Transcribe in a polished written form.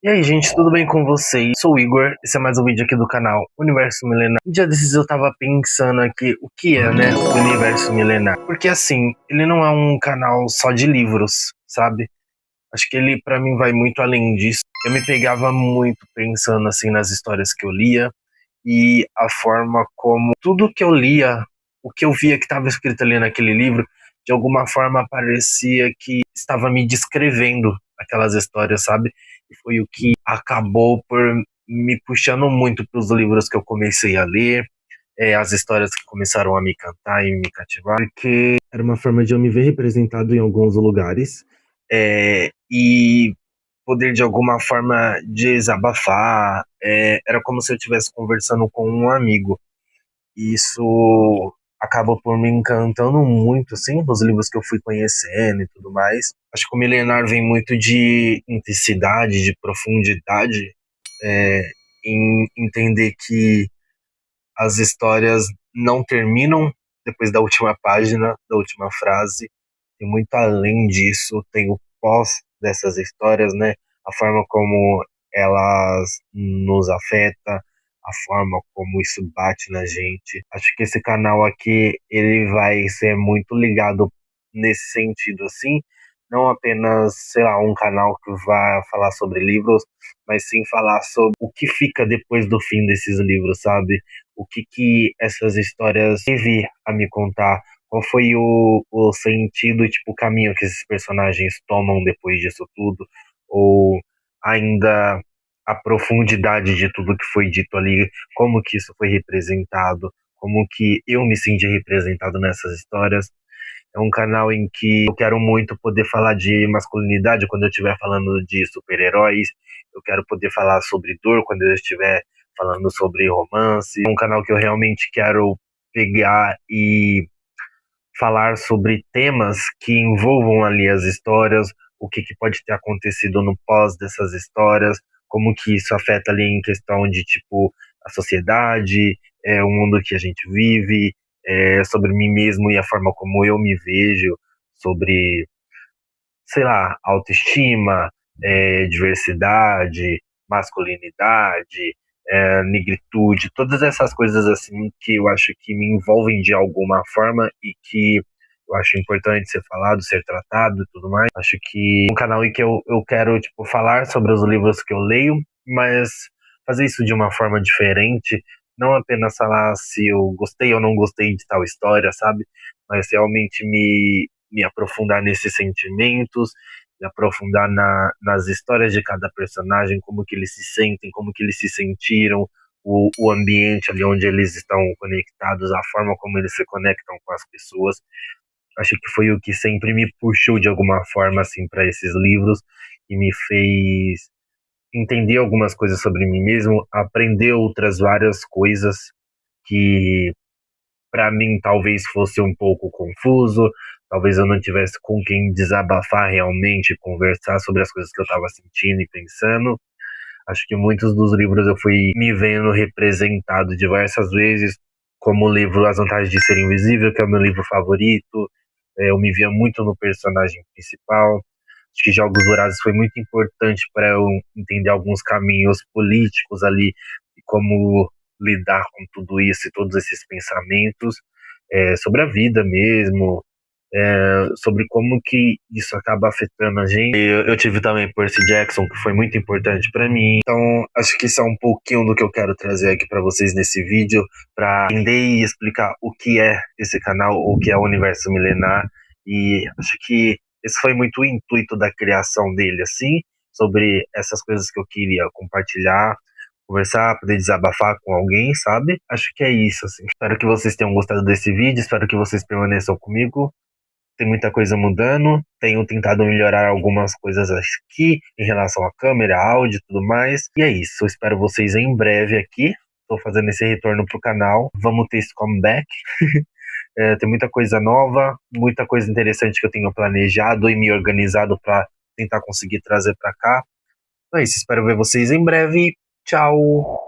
E aí, gente, tudo bem com vocês? Sou o Igor, esse é mais um vídeo aqui do canal Universo Milenar. Um dia desses eu tava pensando aqui o que é, né, o Universo Milenar. Porque assim, ele não é um canal só de livros, sabe? Acho que ele pra mim vai muito além disso. Eu me pegava muito pensando assim nas histórias que eu lia e a forma como tudo que eu lia, o que eu via que estava escrito ali naquele livro, de alguma forma parecia que estava me descrevendo aquelas histórias, sabe? E foi o que acabou por me puxando muito para os livros que eu comecei a ler, as histórias que começaram a me encantar e me cativar, porque era uma forma de eu me ver representado em alguns lugares, e poder de alguma forma desabafar, era como se eu estivesse conversando com um amigo. E isso acabou por me encantando muito, assim, nos livros que eu fui conhecendo e tudo mais. Acho que o Milenar vem muito de intensidade, de profundidade, em entender que as histórias não terminam depois da última página, da última frase. Tem muito além disso, tem o pós dessas histórias, né? A forma como elas nos afeta, a forma como isso bate na gente. Acho que esse canal aqui, ele vai ser muito ligado nesse sentido, assim, não apenas, sei lá, um canal que vai falar sobre livros, mas sim falar sobre o que fica depois do fim desses livros, sabe? O que essas histórias teve a me contar, qual foi o sentido, tipo, o caminho que esses personagens tomam depois disso tudo, ou ainda a profundidade de tudo que foi dito ali, como que isso foi representado, como que eu me senti representado nessas histórias. É um canal em que eu quero muito poder falar de masculinidade quando eu estiver falando de super-heróis. Eu quero poder falar sobre dor quando eu estiver falando sobre romance. É um canal que eu realmente quero pegar e falar sobre temas que envolvam ali as histórias, o que pode ter acontecido no pós dessas histórias, como que isso afeta ali em questão de, tipo, a sociedade, o mundo que a gente vive, sobre mim mesmo e a forma como eu me vejo, sobre, sei lá, autoestima, diversidade, masculinidade, negritude, todas essas coisas assim que eu acho que me envolvem de alguma forma e que eu acho importante ser falado, ser tratado e tudo mais. Acho que é um canal em que eu quero, tipo, falar sobre os livros que eu leio, mas fazer isso de uma forma diferente, não apenas falar se eu gostei ou não gostei de tal história, sabe? Mas realmente me aprofundar nesses sentimentos, me aprofundar nas histórias de cada personagem, como que eles se sentem, como que eles se sentiram, o ambiente ali onde eles estão conectados, a forma como eles se conectam com as pessoas. Acho que foi o que sempre me puxou de alguma forma assim para esses livros e me fez entender algumas coisas sobre mim mesmo, aprender outras várias coisas que para mim talvez fosse um pouco confuso, talvez eu não tivesse com quem desabafar realmente, conversar sobre as coisas que eu estava sentindo e pensando. Acho que muitos dos livros eu fui me vendo representado diversas vezes, como o livro As Vantagens de Ser Invisível, que é o meu livro favorito. Eu me via muito no personagem principal. Acho que Jogos Vorazes foi muito importante para eu entender alguns caminhos políticos ali e como lidar com tudo isso e todos esses pensamentos, sobre a vida mesmo, sobre como que isso acaba afetando a gente. Eu tive também Percy Jackson, que foi muito importante para mim. Então, acho que isso é um pouquinho do que eu quero trazer aqui para vocês nesse vídeo, para entender e explicar o que é esse canal, o que é o Universo Milenar. E acho que esse foi muito o intuito da criação dele, assim, sobre essas coisas que eu queria compartilhar, conversar, poder desabafar com alguém, sabe? Acho que é isso, assim. Espero que vocês tenham gostado desse vídeo, espero que vocês permaneçam comigo. Tem muita coisa mudando, tenho tentado melhorar algumas coisas aqui em relação à câmera, áudio e tudo mais. E é isso, eu espero vocês em breve aqui. Estou fazendo esse retorno pro canal. Vamos ter esse comeback. Tem muita coisa nova, muita coisa interessante que eu tenho planejado e me organizado para tentar conseguir trazer para cá. Então é isso, espero ver vocês em breve. Tchau!